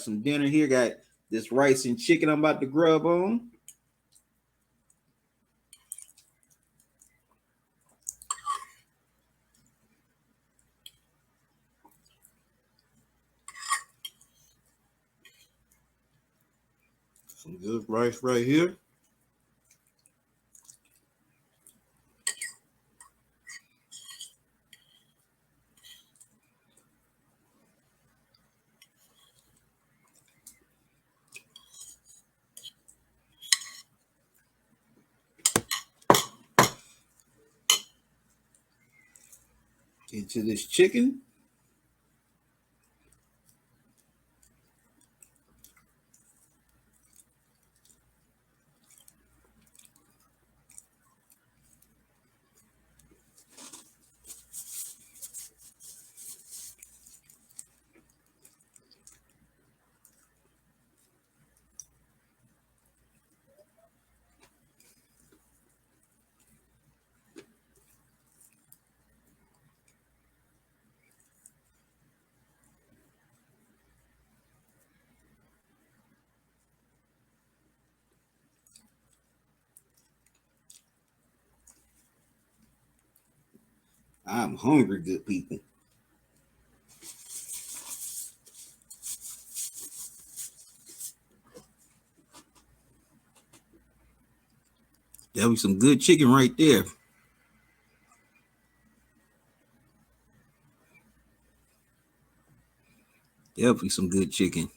some dinner here. Got this rice and chicken I'm about to grub on. Some good rice right here. Into this chicken. I'm hungry, good people. That was some good chicken right there. Definitely some good chicken.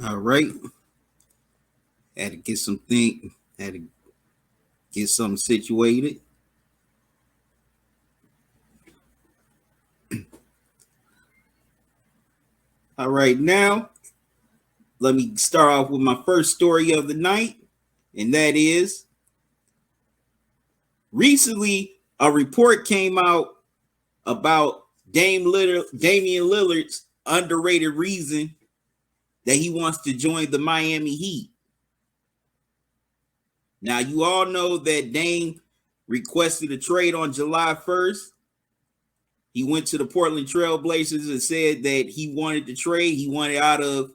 All right. Had to get something, had to get something situated. All right, now let me start off with my first story of the night, and that is recently a report came out about Damian Lillard's underrated reason that he wants to join the Miami Heat. Now, you all know that Dame requested a trade on July 1st. He went to the Portland Trail Blazers and said that he wanted to trade. He wanted out of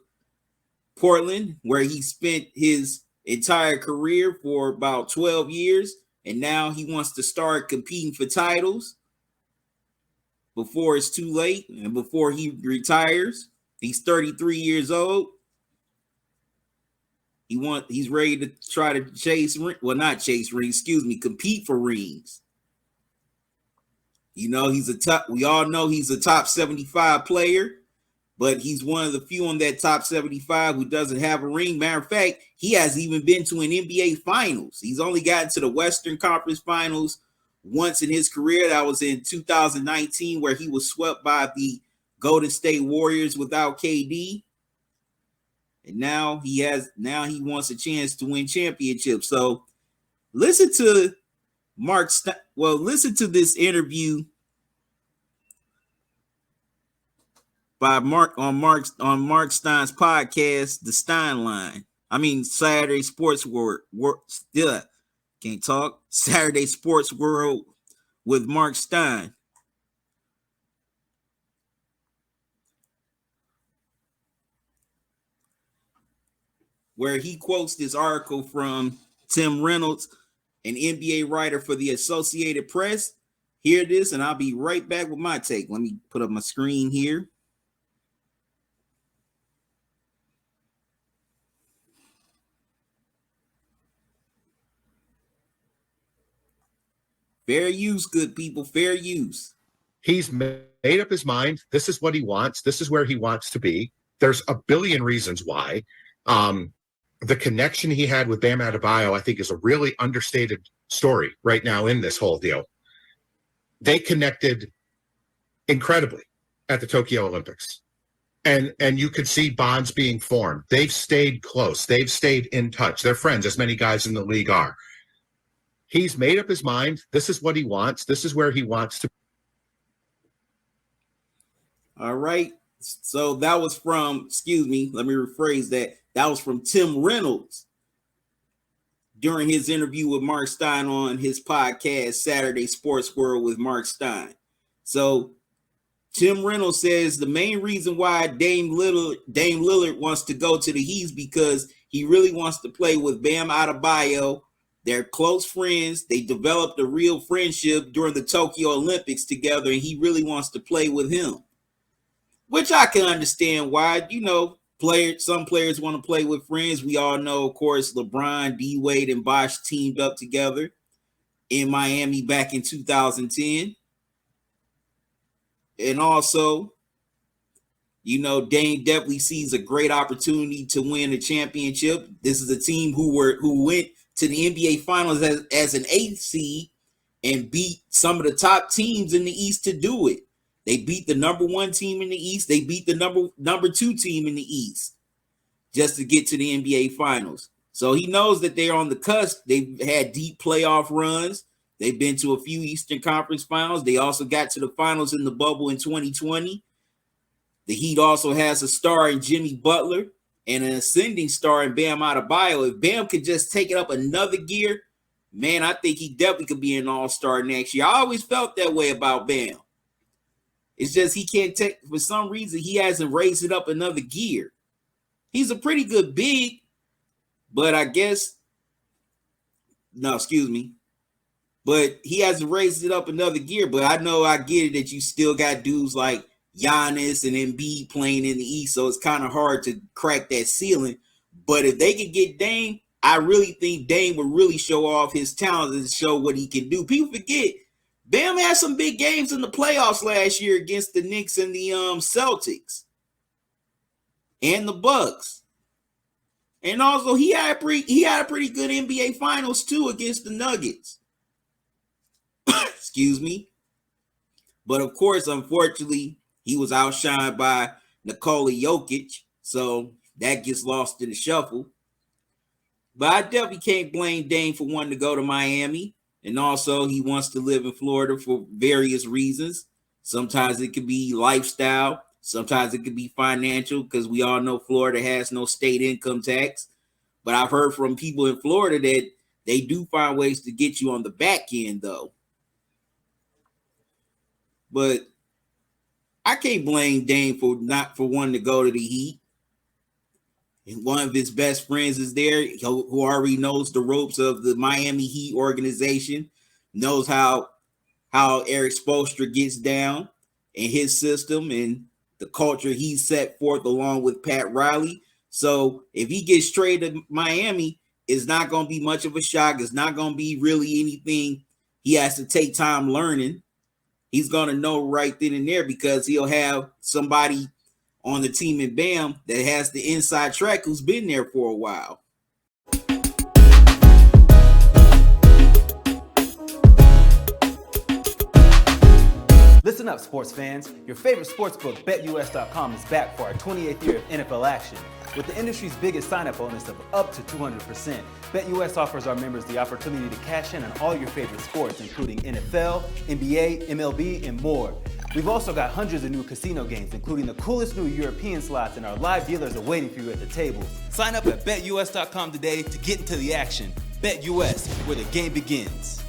Portland, where he spent his entire career for about 12 years. And now he wants to start competing for titles before it's too late and before he retires. He's 33 years old. He's ready to try to compete for rings. You know, we all know he's a top 75 player, but he's one of the few on that top 75 who doesn't have a ring. Matter of fact, he hasn't even been to an NBA Finals. He's only gotten to the Western Conference Finals once in his career. That was in 2019, where he was swept by the Golden State Warriors without KD. And now he wants a chance to win championships. So listen to listen to this interview by Mark Stein's podcast, The Stein Line. I mean, Saturday Sports World. Still can't talk. Saturday Sports World with Mark Stein. Where he quotes this article from Tim Reynolds, an NBA writer for the Associated Press. Hear this, and I'll be right back with my take. Let me put up my screen here. Fair use, good people, fair use. He's made up his mind. This is what he wants. This is where he wants to be. There's a billion reasons why. The connection he had with Bam Adebayo, I think, is a really understated story right now in this whole deal. They connected incredibly at the Tokyo Olympics. And you could see bonds being formed. They've stayed close. They've stayed in touch. They're friends, as many guys in the league are. He's made up his mind. This is what he wants. This is where he wants to. All right. So that was from, let me rephrase that. That was from Tim Reynolds during his interview with Mark Stein on his podcast, Saturday Sports World with Mark Stein. So Tim Reynolds says the main reason why Dame Lillard wants to go to the Heat is because he really wants to play with Bam Adebayo. They're close friends. They developed a real friendship during the Tokyo Olympics together, and he really wants to play with him. Which I can understand why. You know, some players want to play with friends. We all know, of course, LeBron, D-Wade, and Bosh teamed up together in Miami back in 2010. And also, you know, Dame definitely sees a great opportunity to win a championship. This is a team who went to the NBA Finals as an 8th seed and beat some of the top teams in the East to do it. They beat the number 1 team in the East. They beat the number 2 team in the East just to get to the NBA Finals. So he knows that they're on the cusp. They've had deep playoff runs. They've been to a few Eastern Conference Finals. They also got to the finals in the bubble in 2020. The Heat also has a star in Jimmy Butler and an ascending star in Bam Adebayo. If Bam could just take it up another gear, man, I think he definitely could be an all-star next year. I always felt that way about Bam. It's just he can't take, for some reason, he hasn't raised it up another gear. He's a pretty good big, but but he hasn't raised it up another gear. But I know I get it that you still got dudes like Giannis and Embiid playing in the East, so it's kind of hard to crack that ceiling. But if they could get Dame, I really think Dame would really show off his talent and show what he can do. People forget, Bam had some big games in the playoffs last year against the Knicks and the Celtics and the Bucks. And also he had a pretty good NBA Finals too against the Nuggets. Excuse me. But of course, unfortunately, he was outshined by Nikola Jokic, so that gets lost in the shuffle. But I definitely can't blame Dame for wanting to go to Miami. And also, he wants to live in Florida for various reasons. Sometimes it could be lifestyle. Sometimes it could be financial, because we all know Florida has no state income tax. But I've heard from people in Florida that they do find ways to get you on the back end, though. But I can't blame Dame for wanting to go to the Heat. And one of his best friends is there, who already knows the ropes of the Miami Heat organization, knows how Eric Spoelstra gets down and his system and the culture he set forth along with Pat Riley. So if he gets traded to Miami, it's not going to be much of a shock. It's not going to be really anything he has to take time learning. he's going to know right then and there because he'll have somebody on the team in Bam that has the inside track who's been there for a while. Listen up, sports fans. Your favorite sportsbook, BetUS.com, is back for our 28th year of NFL action. With the industry's biggest sign-up bonus of up to 200%, BetUS offers our members the opportunity to cash in on all your favorite sports, including NFL, NBA, MLB, and more. We've also got hundreds of new casino games, including the coolest new European slots, and our live dealers are waiting for you at the tables. Sign up at BetUS.com today to get into the action. BetUS, where the game begins.